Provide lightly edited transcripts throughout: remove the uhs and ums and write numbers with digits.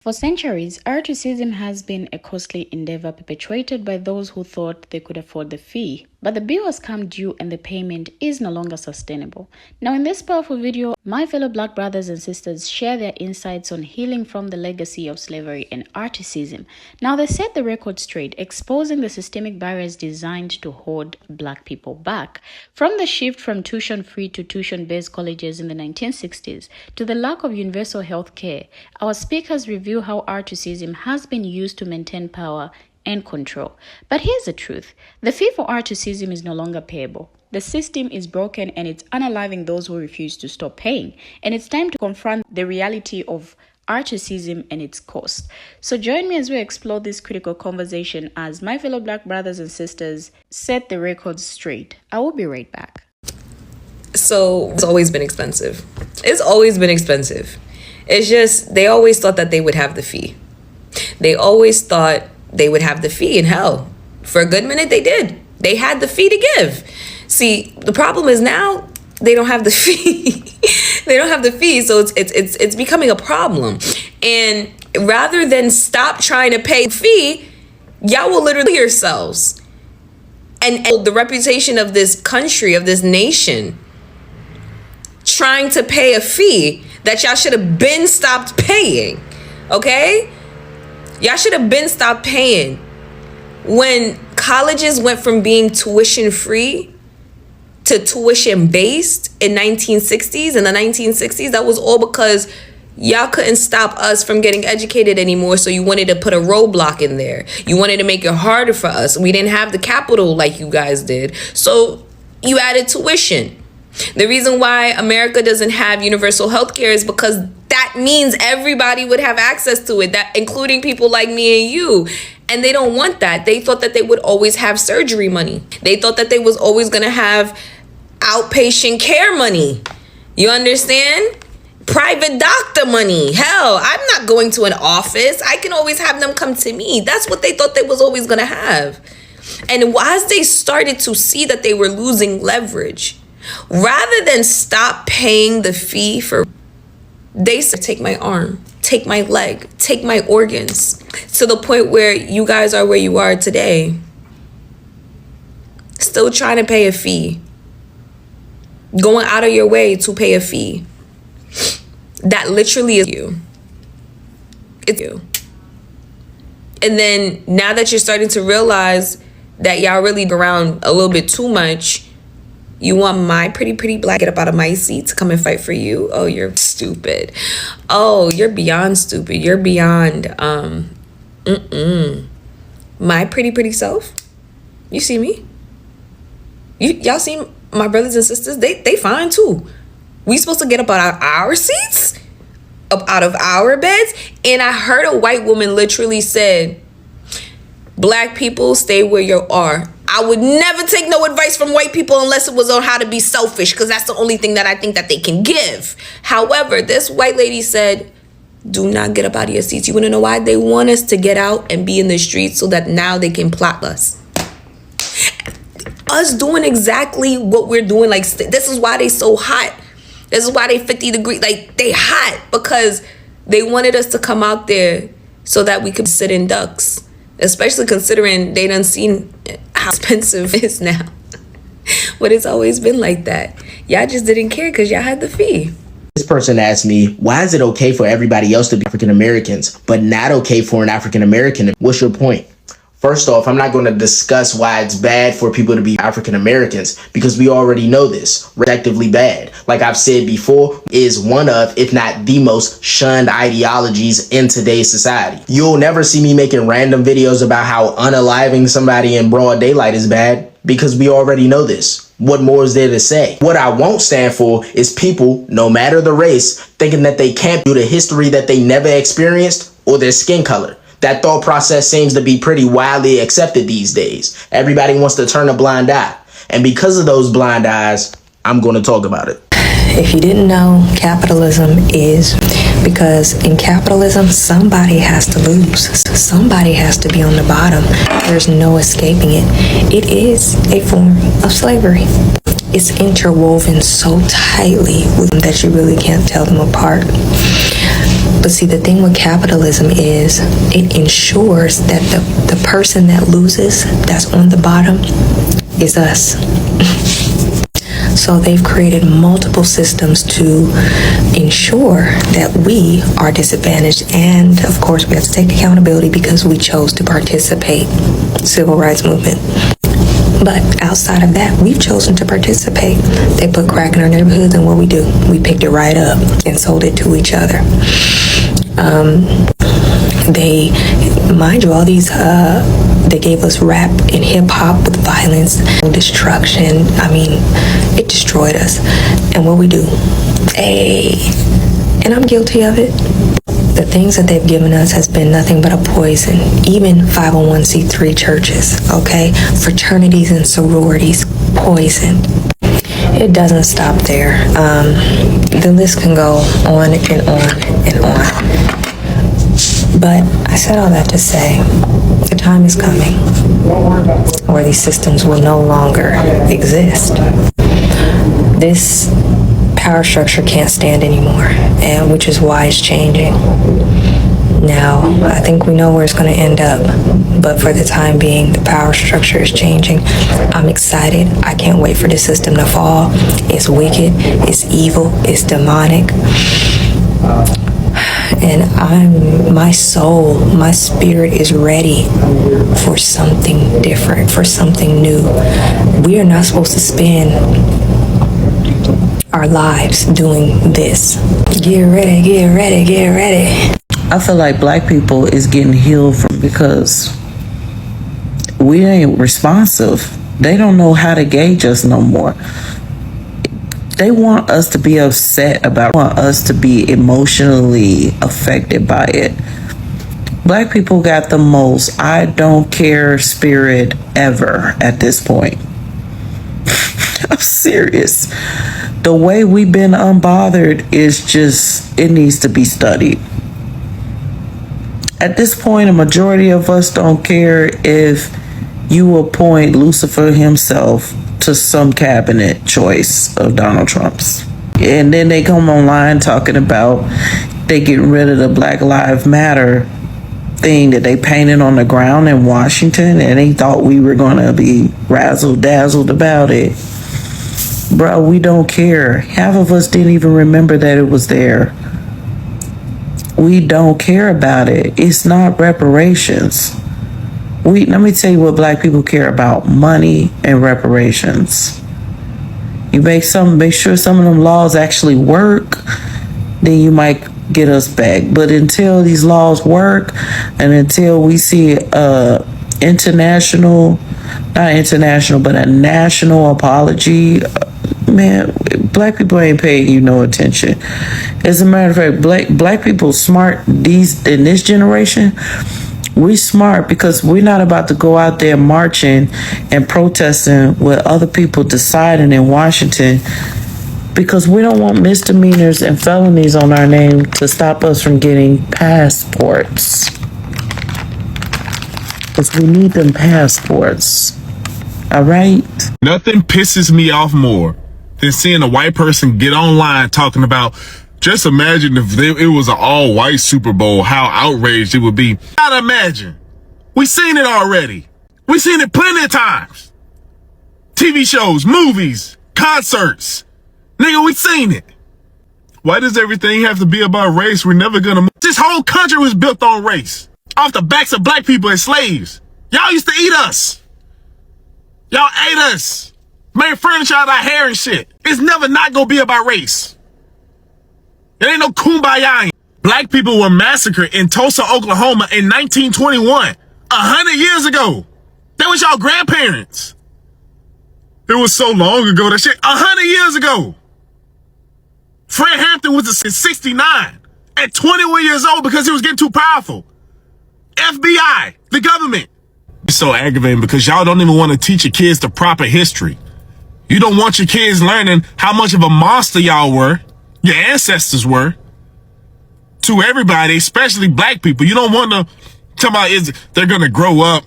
For centuries, racism has been a costly endeavor perpetrated by those who thought they could afford the fee. But the bill has come due and the payment is no longer sustainable. Now in this powerful video, my fellow Black brothers and sisters share their insights on healing from the legacy of slavery and racism. Now they set the record straight, exposing the systemic barriers designed to hold Black people back. From the shift from tuition-free to tuition-based colleges in the 1960s to the lack of universal health care, our speakers review how racism has been used to maintain power and control. But here's the truth. The fee for racism is no longer payable. The system is broken and it's unaliving those who refuse to stop paying. And it's time to confront the reality of racism and its cost. So join me as we explore this critical conversation as my fellow Black brothers and sisters set the record straight. I will be right back. So it's always been expensive. It's always been expensive. It's just, they always thought that they would have the fee. They always thought they would have the fee, and hell, for a good minute they did. They had the fee to give. See, the problem is now they don't have the fee. They don't have the fee, so it's becoming a problem. And rather than stop trying to pay the fee, y'all will literally yourselves. And the reputation of this country, of this nation, trying to pay a fee that y'all should have been stopped paying, okay? Y'all should have been stopped paying. When colleges went from being tuition free to tuition based in 1960s, in the 1960s, that was all because y'all couldn't stop us from getting educated anymore. So you wanted to put a roadblock in there. You wanted to make it harder for us. We didn't have the capital like you guys did. So you added tuition. The reason why America doesn't have universal health care is because that means everybody would have access to it, that including people like me and you. And they don't want that. They thought that they would always have surgery money. They thought that they was always going to have outpatient care money. You understand? Private doctor money. Hell, I'm not going to an office. I can always have them come to me. That's what they thought they was always going to have. And as they started to see that they were losing leverage, rather than stop paying the fee for, they said, take my arm, take my leg, take my organs, to the point where you guys are where you are today. Still trying to pay a fee. Going out of your way to pay a fee. That literally is you. It's you. And then now that you're starting to realize that y'all really around a little bit too much, you want my pretty black get up out of my seat to come and fight for you? Oh, you're stupid. Oh, you're beyond stupid. You're beyond my pretty self. You see me? Y'all see my brothers and sisters? They fine too. We supposed to get up out of our seats? Up out of our beds? And I heard a white woman literally said, Black people, stay where you are. I would never take no advice from white people unless it was on how to be selfish, because that's the only thing that I think that they can give. However, this white lady said, do not get up out of your seats. You want to know why? They want us to get out and be in the streets so that now they can plot us. Us doing exactly what we're doing. Like, this is why they so hot. This is why they 50 degrees. Like, they hot because they wanted us to come out there so that we could sit in ducks. Especially considering they done seen how expensive it is now. But it's always been like that. Y'all just didn't care because y'all had the fee. This person asked me, why is it okay for everybody else to be African Americans, but not okay for an African American? What's your point? First off, I'm not going to discuss why it's bad for people to be African Americans, because we already know this. Objectively bad, like I've said before, is one of, if not the most shunned ideologies in today's society. You'll never see me making random videos about how unaliving somebody in broad daylight is bad, because we already know this. What more is there to say? What I won't stand for is people, no matter the race, thinking that they can't do the history that they never experienced or their skin color. That thought process seems to be pretty widely accepted these days. Everybody wants to turn a blind eye. And because of those blind eyes, I'm going to talk about it. If you didn't know, capitalism is because in capitalism, somebody has to lose. Somebody has to be on the bottom. There's no escaping it. It is a form of slavery. It's interwoven so tightly with them that you really can't tell them apart. But see, the thing with capitalism is it ensures that the person that loses, that's on the bottom, is us. So they've created multiple systems to ensure that we are disadvantaged. And of course, we have to take accountability because we chose to participate. Civil rights movement. But outside of that, we've chosen to participate. They put crack in our neighborhoods, and what we do, we picked it right up and sold it to each other. They, mind you, all these, they gave us rap and hip hop with violence, destruction. I mean, it destroyed us. And what we do, and I'm guilty of it. The things that they've given us has been nothing but a poison. Even 501c3 churches, okay? Fraternities and sororities, poison. It doesn't stop there. The list can go on and on and on. But I said all that to say, the time is coming where these systems will no longer exist. This power structure can't stand anymore, and which is why it's changing. Now, I think we know where it's going to end up, but for the time being, the power structure is changing. I'm excited. I can't wait for this system to fall. It's wicked, it's evil, it's demonic. And my soul, my spirit is ready for something different, for something new. We are not supposed to spend our lives doing this. Get ready, get ready, get ready. I feel like black people is getting healed from because we ain't responsive. They don't know how to gauge us no more. They want us to be upset about it, want us to be emotionally affected by it. Black people got the most I don't care spirit ever at this point. I'm serious. The way we've been unbothered is just, it needs to be studied. At this point, a majority of us don't care if you appoint Lucifer himself to some cabinet choice of Donald Trump's. And then they come online talking about they getting rid of the Black Lives Matter thing that they painted on the ground in Washington, and they thought we were gonna be razzle-dazzled about it. Bro, we don't care. Half of us didn't even remember that it was there. We don't care about it. It's not reparations. Let me tell you what black people care about: money and reparations. You make sure some of them laws actually work, then you might get us back. But until these laws work, and until we see a national apology, man, black people ain't paying you no attention. As a matter of fact, black people smart in this generation. We smart because we're not about to go out there marching and protesting with other people deciding in Washington, because we don't want misdemeanors and felonies on our name to stop us from getting passports. Because we need them passports. All right? Nothing pisses me off more than seeing a white person get online talking about, just imagine if it was an all-white Super Bowl, how outraged it would be. Not imagine. We seen it already. We seen it plenty of times. TV shows, movies, concerts. Nigga, we seen it. Why does everything have to be about race? We're never gonna move. This whole country was built on race. Off the backs of black people as slaves. Y'all used to eat us. Y'all ate us. Made furniture out of our hair and shit. It's never not gonna be about race. There ain't no kumbaya. Black people were massacred in Tulsa, Oklahoma in 1921. 100 years ago. That was y'all grandparents. It was so long ago, that shit. 100 years ago. Fred Hampton was in 69 at 21 years old because he was getting too powerful. FBI, the government. It's so aggravating because y'all don't even want to teach your kids the proper history. You don't want your kids learning how much of a monster y'all were, your ancestors were, to everybody, especially black people. You don't want to tell about they're going to grow up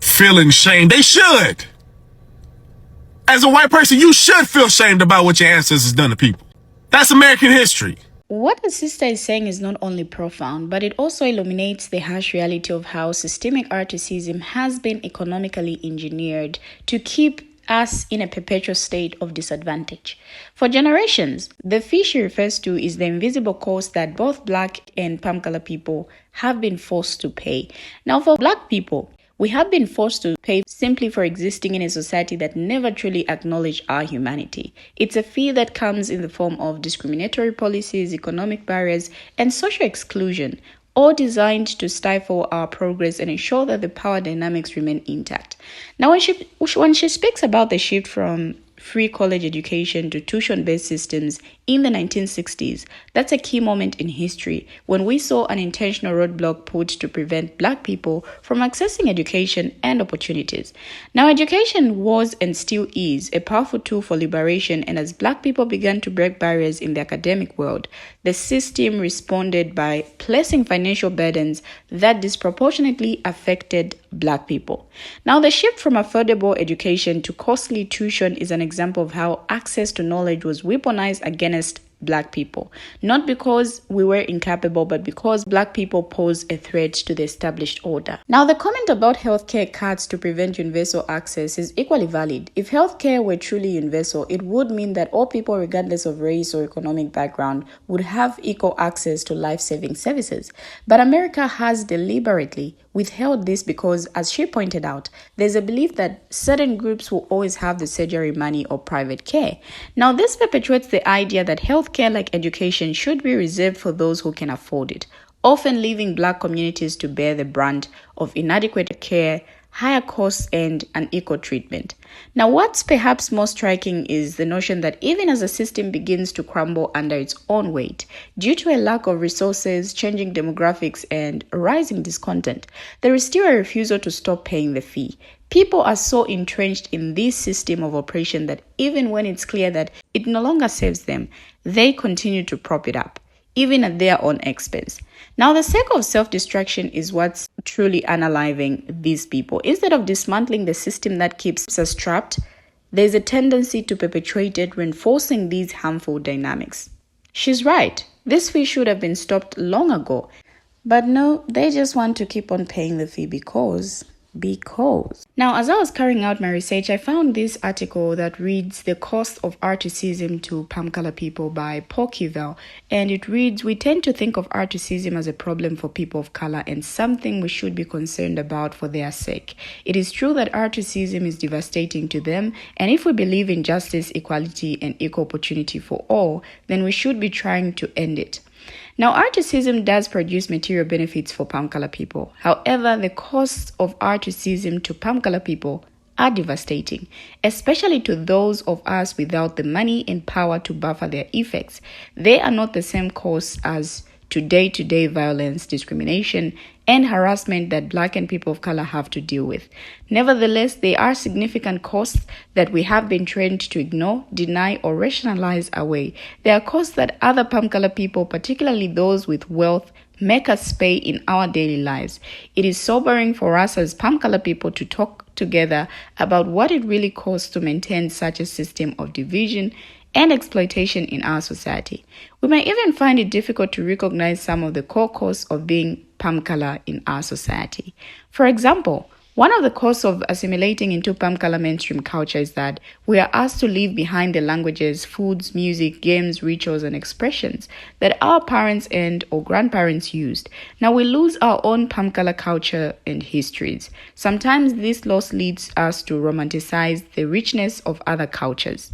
feeling shame. They should. As a white person, you should feel shamed about what your ancestors done to people. That's American history. What the sister is saying is not only profound, but it also illuminates the harsh reality of how systemic racism has been economically engineered to keep us in a perpetual state of disadvantage. For generations, the fee she refers to is the invisible cost that both Black and palm color people have been forced to pay. Now, for Black people, we have been forced to pay simply for existing in a society that never truly acknowledged our humanity. It's a fee that comes in the form of discriminatory policies, economic barriers, and social exclusion, all designed to stifle our progress and ensure that the power dynamics remain intact. Now, when she speaks about the shift from free college education to tuition-based systems in the 1960s, that's a key moment in history when we saw an intentional roadblock put to prevent Black people from accessing education and opportunities. Now, education was and still is a powerful tool for liberation, and as Black people began to break barriers in the academic world, the system responded by placing financial burdens that disproportionately affected Black people. Now, the shift from affordable education to costly tuition is an example of how access to knowledge was weaponized against Black people, not because we were incapable, but because Black people pose a threat to the established order. Now, the comment about healthcare cuts to prevent universal access is equally valid. If healthcare were truly universal, it would mean that all people, regardless of race or economic background, would have equal access to life-saving services. But America has deliberately withheld this because, as she pointed out, there's a belief that certain groups will always have the surgery money or private care. Now, this perpetuates the idea that healthcare, like education, should be reserved for those who can afford it, often leaving Black communities to bear the brunt of inadequate care, higher costs, and unequal treatment. Now, what's perhaps most striking is the notion that even as the system begins to crumble under its own weight, due to a lack of resources, changing demographics, and rising discontent, there is still a refusal to stop paying the fee. People are so entrenched in this system of oppression that even when it's clear that it no longer serves them, they continue to prop it up, even at their own expense. Now, the circle of self-destruction is what's truly unaliving these people. Instead of dismantling the system that keeps us trapped, there's a tendency to perpetuate it, reinforcing these harmful dynamics. She's right. This fee should have been stopped long ago. But no, they just want to keep on paying the fee because. Now, as I was carrying out my research, I found this article that reads The Cost of Racism to Palm Color People by Paul Kivel, and it reads, we tend to think of racism as a problem for people of color and something we should be concerned about for their sake. It is true that racism is devastating to them, and if we believe in justice, equality, and equal opportunity for all, then we should be trying to end it. Now, racism does produce material benefits for palm color people. However, the costs of racism to palm color people are devastating, especially to those of us without the money and power to buffer their effects. They are not the same costs as to day-to-day violence, discrimination, and harassment that Black and people of color have to deal with. Nevertheless, they are significant costs that we have been trained to ignore, deny, or rationalize away. They are costs that other palm color people, particularly those with wealth, make us pay in our daily lives. It is sobering for us as palm color people to talk together about what it really costs to maintain such a system of division and exploitation in our society. We may even find it difficult to recognize some of the core costs of being palm color in our society. For example, one of the costs of assimilating into palm color mainstream culture is that we are asked to leave behind the languages, foods, music, games, rituals, and expressions that our parents and or grandparents used. Now we lose our own palm color culture and histories. Sometimes this loss leads us to romanticize the richness of other cultures.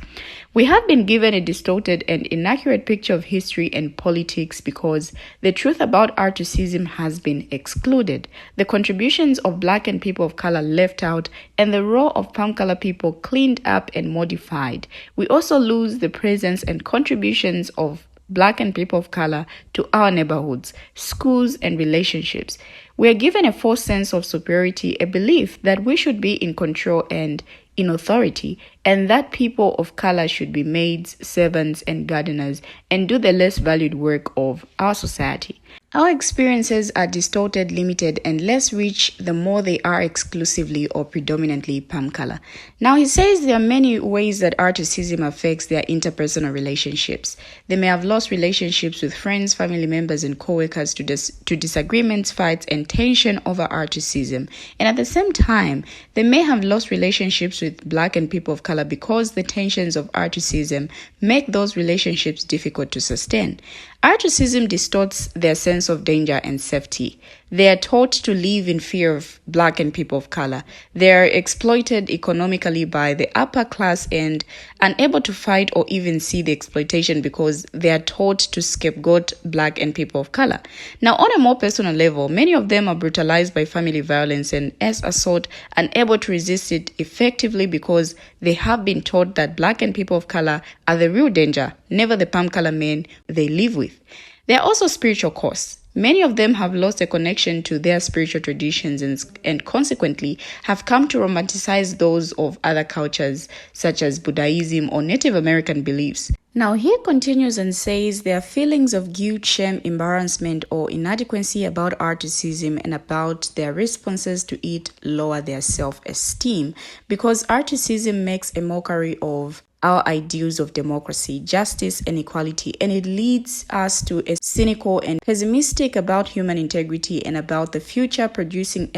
We have been given a distorted and inaccurate picture of history and politics because the truth about racism has been excluded, the contributions of Black and people of color left out, and the role of palm color people cleaned up and modified. We also lose the presence and contributions of Black and people of color to our neighborhoods, schools, and relationships. We are given a false sense of superiority, a belief that we should be in control and in authority, and that people of color should be maids, servants, and gardeners and do the less valued work of our society. Our experiences are distorted, limited, and less rich the more they are exclusively or predominantly palm color. Now, he says there are many ways that articism affects their interpersonal relationships. They may have lost relationships with friends, family members, and co-workers to disagreements, fights, and tension over articism. And at the same time, they may have lost relationships with Black and people of color because the tensions of articism make those relationships difficult to sustain. Articism distorts their sense of danger and safety. They are taught to live in fear of Black and people of color. They are exploited economically by the upper class and unable to fight or even see the exploitation because they are taught to scapegoat Black and people of color. Now, on a more personal level, many of them are brutalized by family violence and as assault, unable to resist it effectively because they have been taught that Black and people of color are the real danger, never the palm color men they live with. There are also spiritual costs. Many of them have lost a connection to their spiritual traditions and consequently have come to romanticize those of other cultures such as Buddhism or Native American beliefs. Now, he continues and says there are feelings of guilt, shame, embarrassment, or inadequacy about articism and about their responses to it lower their self-esteem because articism makes a mockery of our ideals of democracy, justice, and equality, and it leads us to a cynical and pessimistic about human integrity and about the future, producing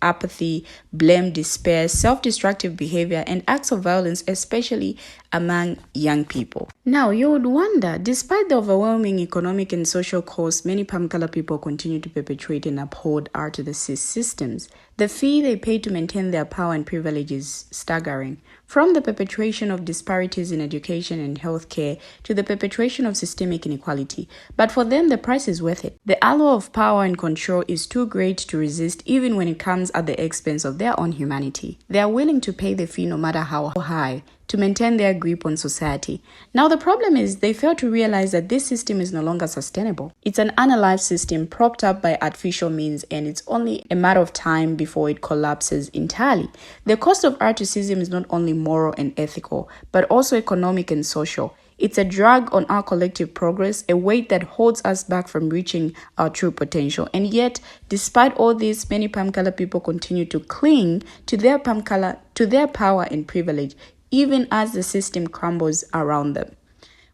apathy, blame, despair, self-destructive behavior, and acts of violence, especially among young people. Now, you would wonder, despite the overwhelming economic and social costs, many palm color people continue to perpetuate and uphold artistic systems. The fee they pay to maintain their power and privilege is staggering. From the perpetuation of disparities in education and healthcare to the perpetuation of systemic inequality. But for them, the price is worth it. The allure of power and control is too great to resist, even when it comes at the expense of their own humanity. They are willing to pay the fee no matter how high to maintain their grip on society. Now, the problem is they fail to realize that this system is no longer sustainable. It's an unalive system propped up by artificial means, and it's only a matter of time before it collapses entirely. The cost of articism is not only moral and ethical, but also economic and social. It's a drag on our collective progress, a weight that holds us back from reaching our true potential. And yet, despite all this, many palm color people continue to cling to their power and privilege, even as the system crumbles around them.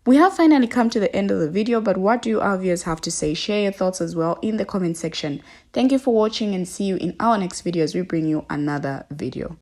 We have finally come to the end of the video, but what do our viewers have to say? Share your thoughts as well in the comment section. Thank you for watching and see you in our next video as we bring you another video.